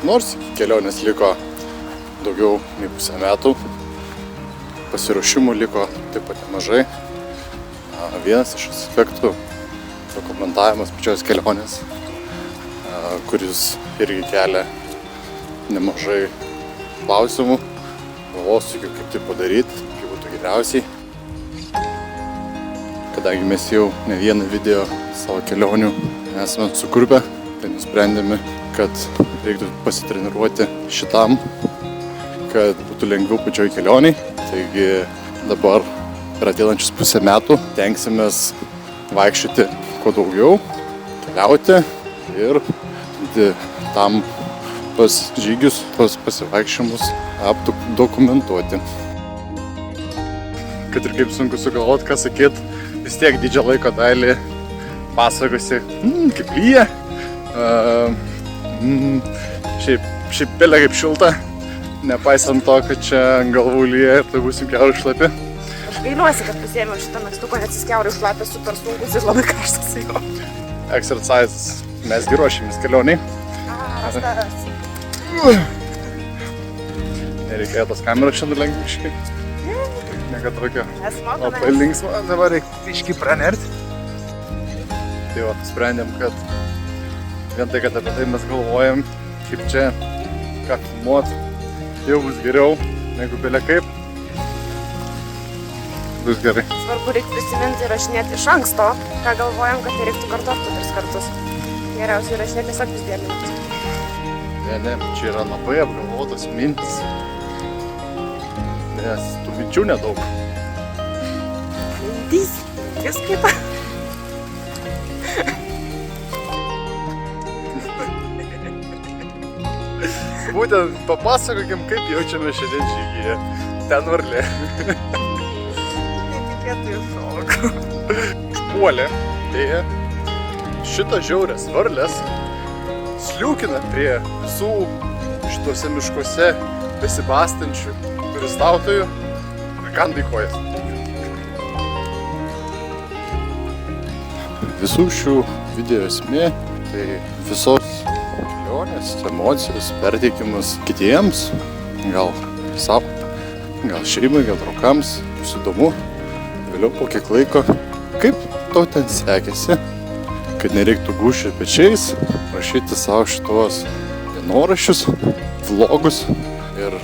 Nors iki kelionės liko daugiau nei pusę metų, pasiruošimų liko taip pat nemažai. Vienas iš aspektų dokumentavimas pačios kelionės, kuris irgi kelia nemažai klausimų. Galvosiu, kaip tai padaryti, kaip būtų geriausiai. Kadangi mes jau ne vieną video savo kelionių esame sukurpę, tai nusprendėme, kad reiktų pasitreniruoti šitam, kad būtų lengviau pačioj kelioniai. Taigi dabar per ateinančius pusę metų tenksimės vaikščioti kuo daugiau, keliauti ir tam pas žygius, pas pasivaikščiojimus dokumentuoti. Kad ir kaip sunku sugalvoti, ką sakyt, vis tiek didžią laiko dalį pasakosi, kaip lyja, šiaip pelė kaip šilta, nepaisant to, kad čia ant galvų lyja ir tai būsim kiaurai šlapi. Aš gailiuosi, kad pasėmiau šitą megztuką, nes jis kiaurai šlapė super sunkus ir labai karštas jo. Exercise, mesgi ruošėmės kelioniai. Nereikėjo tos kameros čia nulenkti biškį. Nega tokio labai linksma, dabar reikia biškį pranerti. Tai va, sprendėm, kad vien tai, kad apie tai mes galvojam, kaip čia, ką filmuot, jau bus geriau negu belia kaip. Bus gerai. Svarbu reikia prisiminti ir rašinėti iš anksto, ką galvojam, kad nereiktų kartoti 3 kartus. Geriausiai rašinėti tiesiog vis dėlį. Ne, čia yra labai apgalvotos mintis, nes tų minčių nedaug. Mintys, kaip. Būtent papasakokim, kaip jaučiame šiandien žygyje. Ten varlė. Netikėtai šoku. Užpuolė, dėja, šitos žiaurės varlės sliūkina prie visų šituose miškuose besibastančių turistautojų ir kanda į kojas. Visų šių video esmė tai visos kelionės, emocijos perteikimas kitiems, gal savo, gal šeimai, gal draugams, bus įdomu. Vėliau po kiek laiko, kaip tau ten sekėsi, kad nereiktų gūžti pečiais, rašyti savo šitos dienoraščius, vlogus ir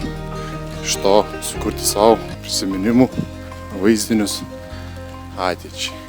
iš to sukurti savo prisiminimų vaizdinius ateičiai.